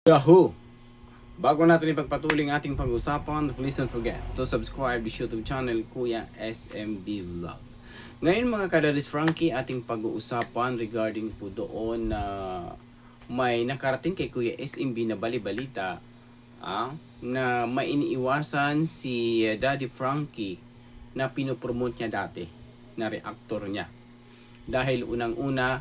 Yahoo! Bago natin ipagpatuloy ang ating pag-usapan, please don't forget to subscribe this YouTube channel, Kuya SMB Vlog. Ngayon mga kadalis Frankie, ating pag-uusapan regarding po doon na may nakarating kay Kuya SMB na bali-balita na may iniiwasan si Daddy Frankie na pinopromote niya dati na reactor niya. Dahil unang-una,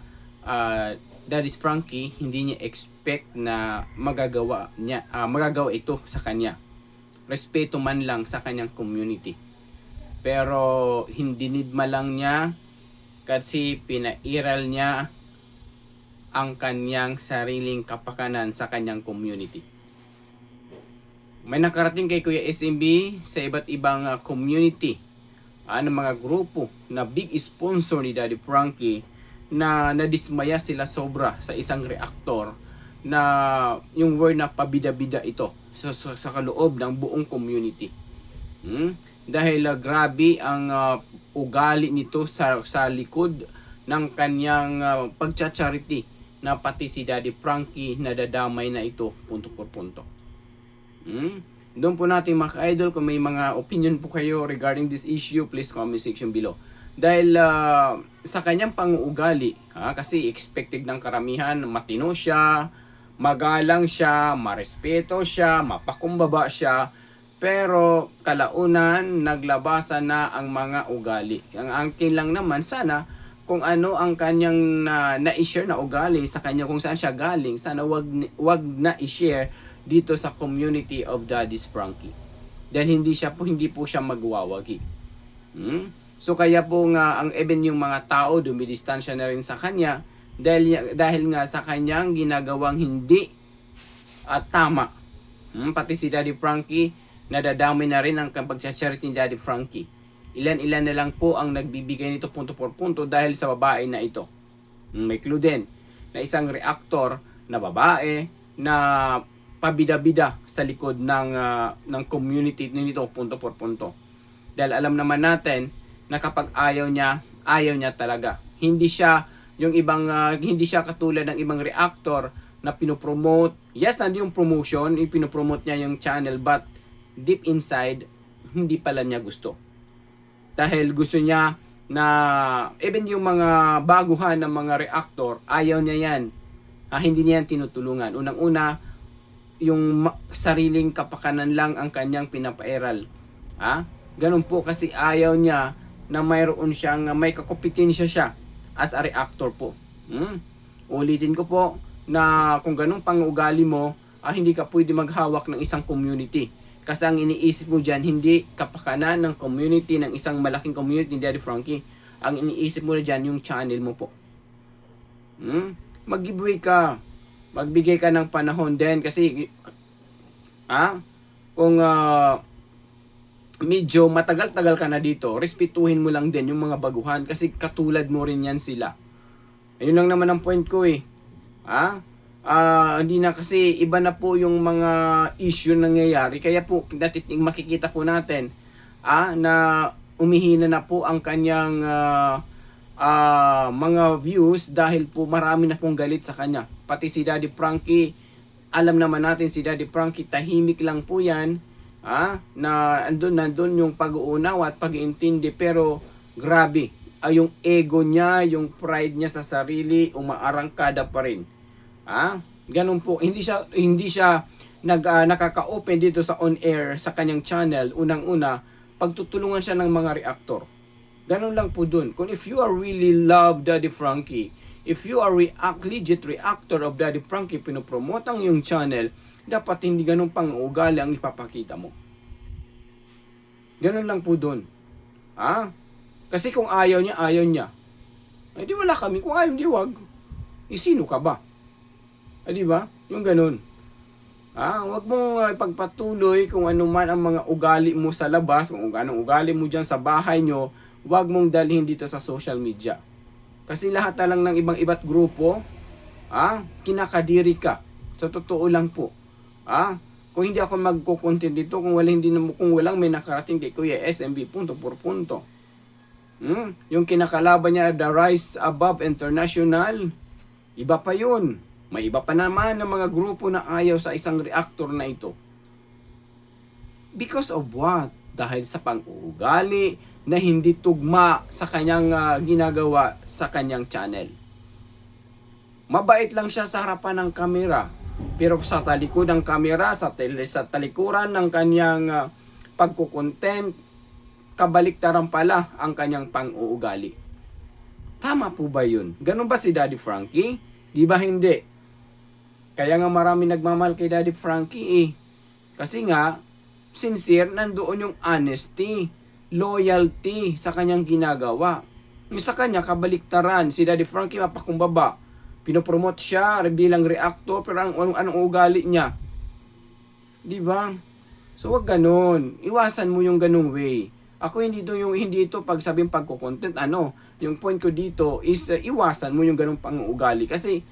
Daddy Frankie hindi niya expect na magagawa ito sa kanya. Respeto man lang sa kanyang community. Pero hindi nidma lang niya kasi pinairal niya ang kanyang sariling kapakanan sa kanyang community. May nakarating kay Kuya SMB sa iba't ibang community ng mga grupo na big sponsor ni Daddy Frankie na nadismaya sila sobra sa isang reactor na yung word na pabida-bida ito sa kaloob ng buong community. Dahil grabe ang ugali nito sa likod ng kanyang pagcha-charity na pati si Daddy Frankie nadadamay na ito punto por punto. Doon po natin mga idol, kung may mga opinion po kayo regarding this issue, please comment section below. Dahil sa kanyang pang-uugali, kasi expected ng karamihan, matino siya, magalang siya, marespeto siya, mapakumbaba siya, pero kalaunan naglabasan na ang mga ugali. Ang angkin lang naman sana kung ano ang kanyang na-share na ugali sa kanya, kung saan siya galing, sana wag na i-share dito sa community of Daddy's Frankie. Dahil hindi po siya magwawagi. So kaya po nga ang even yung mga tao dumidistansya na rin sa kanya dahil nga sa kanyang ginagawang hindi tama. Pati si Daddy Frankie nadadamay na rin ang pagcha-charity ni Daddy Frankie. Ilan-ilan na lang po ang nagbibigay nito punto por punto dahil sa babae na ito. May clue din na isang reactor na babae na pabida-bida sa likod ng community nito punto por punto. Dahil alam naman natin na kapag ayaw niya talaga. Hindi siya hindi siya katulad ng ibang reactor na pinopromote. Yes, nandiyo yung promotion, ipinopromote niya yung channel, but deep inside hindi pala niya gusto. Dahil gusto niya na even yung mga baguhan ng mga reactor, ayaw niya yan. Hindi niya yan tinutulungan. Unang-una, yung sariling kapakanan lang ang kanyang pinapairal. Ganun po kasi ayaw niya na mayroon siyang may kakompetensya siya as a reactor po. Ulitin ko po na kung ganun pang-ugali mo, hindi ka pwede maghawak ng isang community. Kasi ang iniisip mo dyan, hindi kapakanan ng community, ng isang malaking community ni Daddy Frankie. Ang iniisip mo na dyan, yung channel mo po. Mag-giveaway ka. Magbigay ka ng panahon din kasi kung medyo matagal-tagal ka na dito, respetuhin mo lang din yung mga baguhan kasi katulad mo rin yan sila. Ayun lang naman ang point ko hindi na kasi iba na po yung mga issue nangyayari. Kaya po makikita po natin na umihina na po ang kanyang mga views dahil po marami na pong galit sa kanya. Pati si Daddy Frankie, alam naman natin si Daddy Frankie, tahimik lang po yan. Na nandun yung pag-uunawa at pag-iintindi, pero grabe, yung ego niya, yung pride niya sa sarili, umaarangkada pa rin. Ganun po, hindi siya nakaka-open dito sa on-air sa kanyang channel. Unang-una, pagtutulungan siya ng mga reactor. Ganun lang po dun. Kung if you are really love Daddy Frankie, if you are legit reactor of Daddy Frankie, pinopromote ang yung channel, dapat hindi ganun pang ugali ang ipapakita mo. Ganun lang po dun. Kasi kung ayaw niya. Di wala kami. Kung ayaw, di wag. Sino ka ba? Di ba? Yung ganun. Wag mong ipagpatuloy kung ano man ang mga ugali mo sa labas, kung anong ugali mo dyan sa bahay nyo, wag mong dalhin dito sa social media. Kasi lahat na lang ng iba't grupo, kinakadiri ka. Sa totoo lang po. Kung hindi ako magko-content dito, kung walang may nakarating kay Kuya SMB punto por punto. Yung kinakalaban niya, The Rise Above International, iba pa yun. May iba pa naman ng mga grupo na ayaw sa isang reactor na ito. Because of what? Dahil sa pang-uugali na hindi tugma sa kanyang ginagawa sa kanyang channel. Mabait lang siya sa harapan ng kamera, pero sa talikod ng kamera, sa talikuran ng kanyang pagkukontent, kabaliktaran pala ang kanyang pang-uugali. Tama po ba yun? Ganun ba si Daddy Frankie? Di ba hindi? Kaya nga marami nagmamahal kay Daddy Frankie eh. Kasi nga, sincere, nandoon yung honesty, loyalty sa kanyang ginagawa. Sa kanya, kabaliktaran, si Daddy Frankie mapakumbaba. Pinopromote siya bilang reactor, pero anong ugali niya? Di ba? So wag ganun. Iwasan mo yung ganung way. Ako hindi ito pag sabing pagko-content, yung point ko dito is iwasan mo yung ganung pang-uugali kasi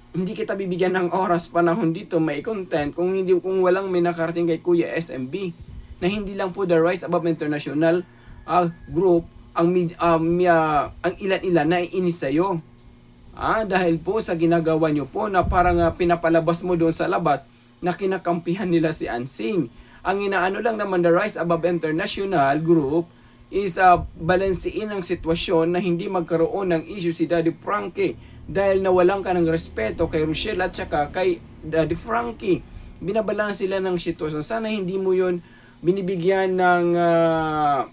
hindi kita bibigyan ng oras panahon dito may content kung walang may nakarating kay Kuya SMB na hindi lang po the Rise Above International group ang ilan-ilan na iinis sa'yo. Dahil po sa ginagawa nyo po na parang pinapalabas mo doon sa labas na kinakampihan nila si Ansing. Ang inaano lang naman the Rise Above International group is balansein ang sitwasyon na hindi magkaroon ng issue si Daddy Frankie dahil nawalan ka ng respeto kay Rochelle at saka kay Daddy Frankie. Binabalanse sila ng sitwasyon. Sana hindi mo yun binibigyan ng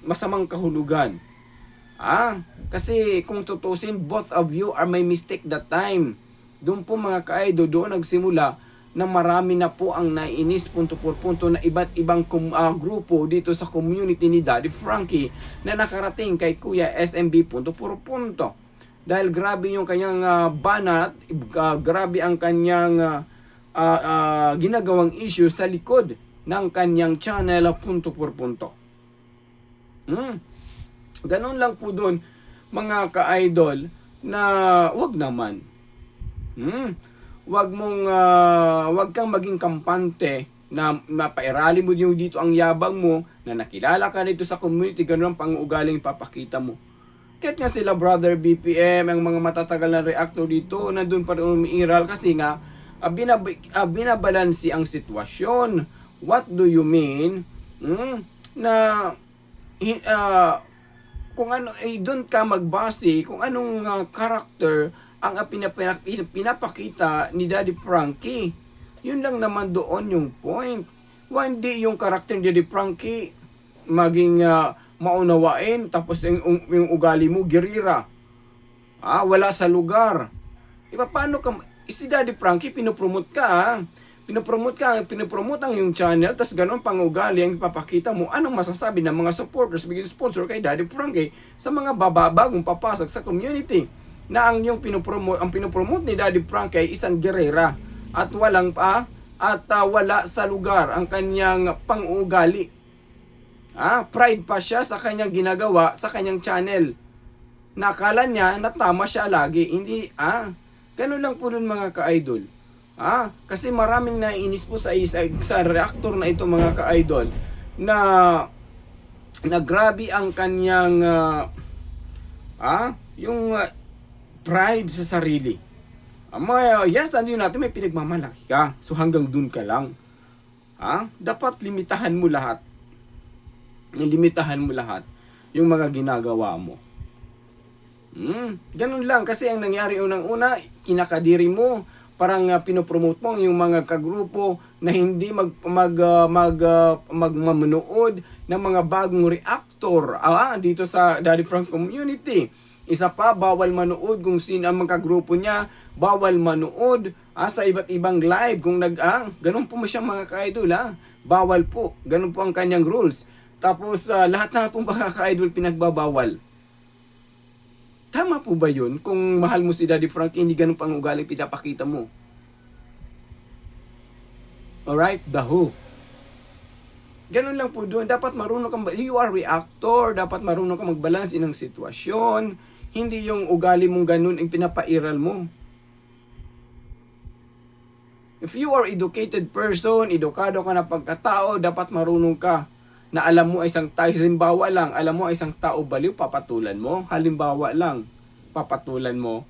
masamang kahulugan. Kasi kung tutusin, both of you are may mistake that time. Doon po mga ka-idol, doon nagsimula na marami na po ang naiinis punto por punto na iba't ibang grupo dito sa community ni Daddy Frankie na nakarating kay Kuya SMB punto por punto. Dahil grabe yung kanyang banat, grabe ang kanyang ginagawang issue sa likod ng kanyang channel punto por punto. Ganon lang po doon mga ka-idol na wag naman. Wag kang maging kampante na mapairali mo yung dito ang yabang mo na nakilala ka dito sa community, gano'n ang pang-uugaling papakita mo. Kahit nga sila Brother BPM, ang mga matatagal na reactor dito, nandun pa rin umiiral kasi nga binabalansi ang sitwasyon. What do you mean? Kung ano ay doon ka magbase kung anong character ang pinapakita ni Daddy Frankie. Yun lang naman doon yung point. Hindi yung character ni Daddy Frankie maging maunawain tapos yung ugali mo girira. Wala sa lugar. Paano ka si Daddy Frankie pinopromote ka? Pinopromote ang yung channel, tas gano'n pang-ugali ang ipapakita mo. Anong masasabi ng mga supporters, bigyan sponsor kay Daddy Frankie sa mga bagong papasok sa community? Na ang pinopromote ni Daddy Frankie ay isang gerera at wala sa lugar ang kanyang pang-ugali. Pride pa siya sa kanyang ginagawa sa kanyang channel. Nakala niya na tama siya lagi. Hindi, ganun lang po nun mga ka-idol. Kasi maraming naiinis po sa reactor na ito mga ka-idol na grabe ang kanyang yung pride sa sarili. Yes, andun natin may pinagmamalaki ka. So hanggang dun ka lang. Dapat limitahan mo lahat. Yung mga ginagawa mo. Ganun lang kasi ang nangyari unang-una, kinakadiri mo. Parang pinopromote mo yung mga kagrupo na hindi magmamanood ng mga bagong reactor dito sa Daddy Frank community. Isa pa, bawal manood kung sino ang mga kagrupo niya, bawal manood sa iba't ibang live kung ganun po mo siya mga ka-idol bawal po, ganun po ang kanyang rules. Tapos lahat na po mga ka-idol pinagbabawal. Tama po ba yun? Kung mahal mo si Daddy Frankie, hindi ganun pang ugaling pinapakita mo. Alright? The who? Ganun lang po doon. Dapat marunong kang, you are reactor, dapat marunong kang magbalanse ng sitwasyon. Hindi yung ugali mong ganun ang pinapairal mo. If you are educated person, edukado ka na pagkatao, dapat marunong ka na alam mo isang tao, halimbawa lang, alam mo isang tao baliw, papatulan mo. Halimbawa lang, papatulan mo.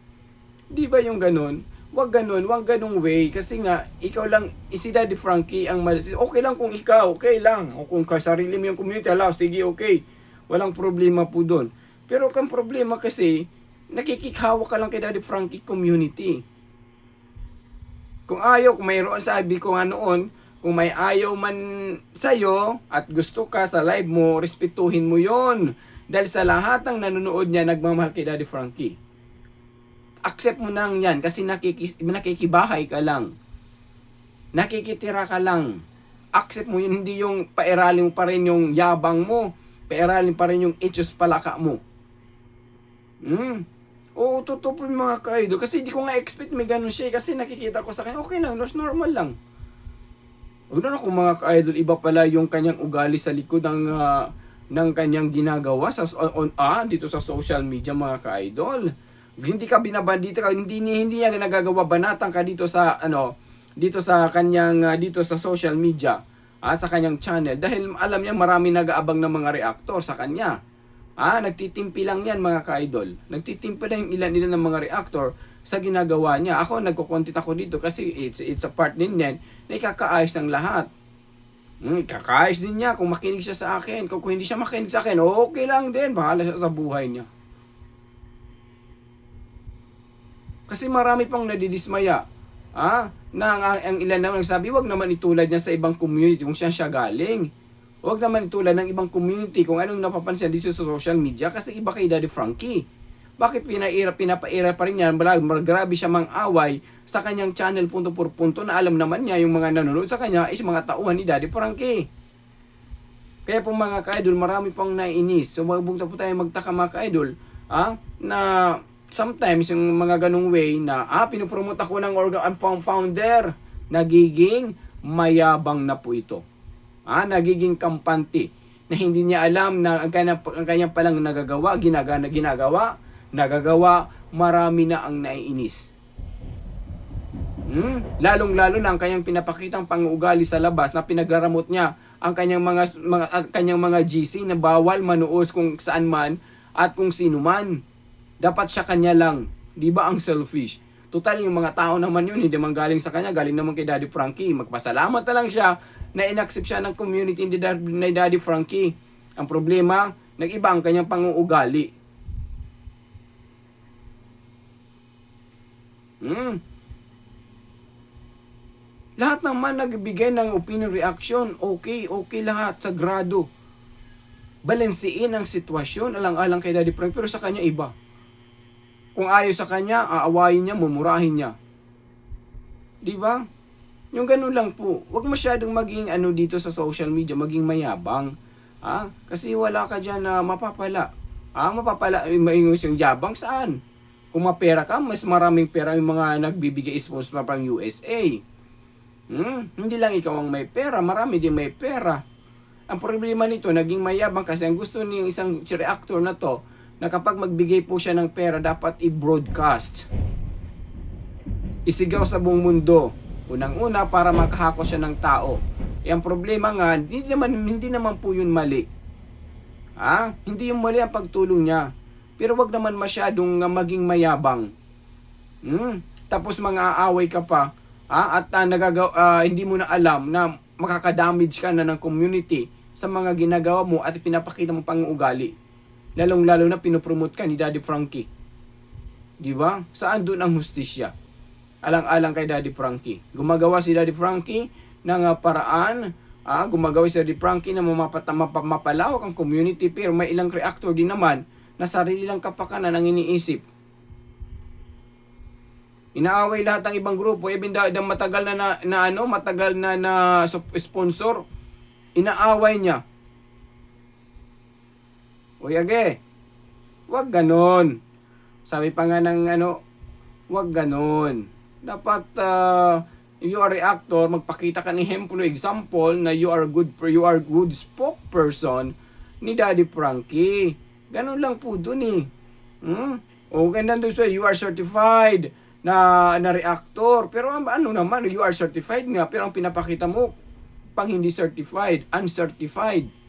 Di ba yung ganun? wag ganung way kasi nga ikaw lang si Daddy Frankie ang okay lang kung ikaw, okay lang. O kung sarili mo yung community, ala, sige, okay. Walang problema po doon. Pero kang problema kasi nakikikhawa ka lang kay Daddy Frankie community. Kung ayaw, kung mayroon sabi ko nga noon, kung may ayaw man sa'yo at gusto ka sa live mo, respetuhin mo yon. Dahil sa lahat ng nanonood niya, nagmamahal kay Daddy Frankie. Accept mo nang yan kasi nakikibahay ka lang. Nakikitira ka lang. Accept mo yun, hindi yung pairalin mo pa rin yung yabang mo. Pairalin pa rin yung etos palaka mo. Oo, totoo po yung mga ka-idol. Kasi di ko nga expect may ganun siya. Kasi nakikita ko sa kanya, okay lang, normal lang. Huwag na ako mga ka-idol, iba pala yung kanyang ugali sa likod ng kanyang ginagawa dito sa social media mga ka-idol. Hindi ka binabandita ka, hindi niya nagagawa banatang ka dito sa dito sa kanyang dito sa social media, sa kanyang channel dahil alam niya marami nag-aabang ng mga reactor sa kanya. Nagtitimpi lang yan mga ka-idol. Nagtitimpi lang yung ilan ng mga reactor sa ginagawa niya. Ako nagko-content ako dito kasi it's a part din yan na ikakaayos ng lahat. Kakaayos din niya kung makinig siya sa akin. Kung hindi siya makinig sa akin, okay lang din. Bahala siya sa buhay niya. Kasi marami pang nadidismaya. Ang ilan naman nagsabi, wag naman itulad niya sa ibang community kung siya galing. Wag naman itulad ng ibang community kung anong napapansin dito sa social media kasi iba kay Daddy Frankie. Bakit pinapaira pa rin niya, grabe siya mang-away sa kanyang channel punto por punto na alam naman niya yung mga nanonood sa kanya is mga tauhan ni Daddy Frankie. Kaya po mga ka-idol, marami pang naiinis. So wag po tayo magtaka mga ka-idol, na sometimes yung mga ganung way na pinopromote ako ng founder, nagiging mayabang na po ito. Nagiging kampante na hindi niya alam na ang kanya palang ginagawa, marami na ang naiinis. Lalong-lalo na ang kanyang pinapakitang pang-uugali sa labas na pinagraramot niya ang kanyang mga GC na bawal manood kung saan man at kung sino man. Dapat siya kanya lang. Di ba ang selfish? Total yung mga tao naman yun, hindi naman galing sa kanya, galing naman kay Daddy Frankie. Magpasalamat na lang siya na inaccept siya ng community ni Daddy Frankie. Ang problema, nag-iba ang kanyang pang-uugali. Lahat naman nagbigay ng opinion reaction, okay lahat, sagrado. Balansiin ang sitwasyon, alang-alang kay Daddy Frankie, pero sa kanya iba. Kung ayaw sa kanya, aawayin niya, mumurahin niya. Di ba? Yung ganun lang po. Huwag masyadong maging dito sa social media, maging mayabang. Kasi wala ka dyan na mapapala. Mapapala, yung yabang saan? Kung mapera ka, mas maraming pera yung mga nagbibigay sponsor pang USA. Hindi lang ikaw ang may pera, marami din may pera. Ang problema nito, naging mayabang kasi ang gusto niyang isang reactor na to, na kapag magbigay po siya ng pera, dapat i-broadcast. Isigaw sa buong mundo. Unang-una, para makahako siya ng tao. Ang problema nga, hindi naman po yun mali. Hindi yung mali ang pagtulong niya. Pero wag naman masyadong maging mayabang. Tapos mga aaway ka pa, at hindi mo na alam na makakadamage ka na ng community sa mga ginagawa mo at pinapakita mo pang ugali. Lalong-lalo na pinopromote ka ni Daddy Frankie. Di ba? Saan doon ang hustisya? Alang-alang kay Daddy Frankie. Gumagawa si Daddy Frankie ng paraan, gumagawa si Daddy Frankie na mapalawak ang community, pero may ilang reactor din naman na sarili lang kapakanan ang iniisip. Inaaway lahat ng ibang grupo, even matagal na sponsor, inaaway niya. Age, wag ganon. Sabi pa nga ng wag ganon. Dapat you are reactor, magpakita ka ng example na you are good spokesperson ni Daddy Frankie. Ganon lang po dun Okay, nandun sa you are certified na reactor. Pero naman, you are certified nga, pero ang pinapakita mo pang hindi certified, uncertified.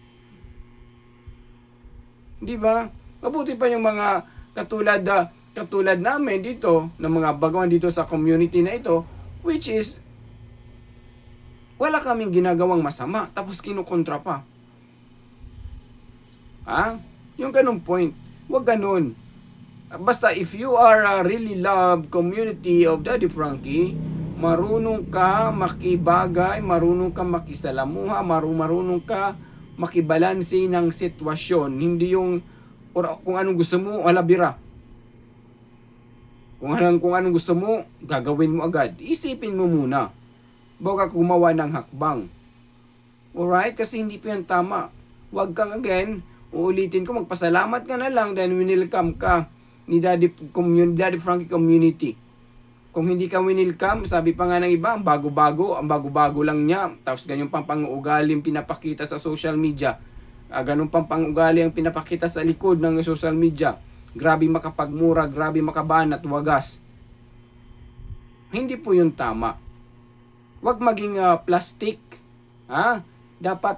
Di ba? Mabuti pa yung mga katulad katulad namin dito, ng mga baguhan dito sa community na ito, which is, wala kaming ginagawang masama, tapos kinukontra pa. Ha? Yung ganung point. Huwag ganun. Basta if you are really love community of Daddy Frankie, marunong ka makibagay, marunong ka makisalamuha, marunong ka makibalansi ng sitwasyon. Hindi yung kung anong gusto mo, wala bira. Kung anong gusto mo, gagawin mo agad. Isipin mo muna bago ka gumawa ng hakbang. Alright? Kasi hindi po yan tama. Huwag kang again, uulitin ko, magpasalamat ka na lang dahil winilcome ka ni Daddy Frankie community. Kung hindi ka winilcome, sabi pa nga ng iba, ang bago-bago lang niya. Tapos ganyan pang pang-uugali ang pinapakita sa social media. Ganun pang pang-uugali ang pinapakita sa likod ng social media. Grabe makapagmura, grabe makabanat, wagas. Hindi po yun tama. Huwag maging plastic. Ha? Dapat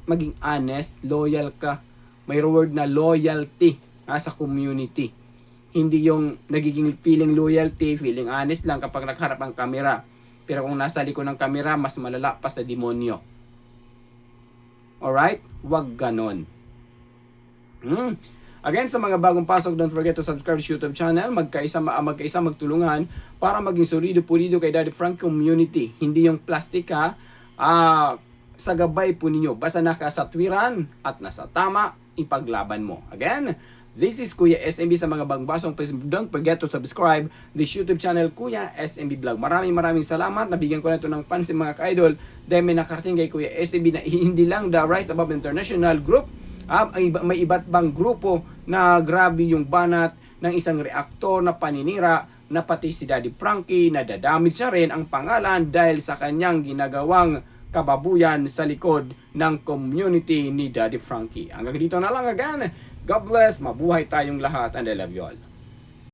maging honest, loyal ka. May word na loyalty sa community. Hindi yung nagiging feeling loyalty, feeling honest lang kapag nagharap ang kamera. Pero kung nasa likod ng kamera, mas malala pa sa demonyo. Alright? Huwag ganon. Again, sa mga bagong pasok, don't forget to subscribe sa YouTube channel. Magkaisa magtulungan para maging solido-pulido kay Daddy Frank community. Hindi yung plastic ha. Sa gabay po ninyo. Basta nakasatwiran at nasa tama, ipaglaban mo. Again, this is Kuya SMB sa mga bagong pasok. Please don't forget to subscribe this YouTube channel, Kuya SMB Vlog. Maraming salamat. Nabigyan ko na ito ng pansin mga ka-idol dahil may nakarating kay Kuya SMB na hindi lang the Rise Above International Group. May iba't bang grupo na grabe yung banat ng isang reaktor na paninira na pati si Daddy Frankie na dadamage siya rin ang pangalan dahil sa kanyang ginagawang kababuyan sa likod ng community ni Daddy Frankie. Hanggang dito na lang again. God bless, mabuhay tayong lahat and I love you all.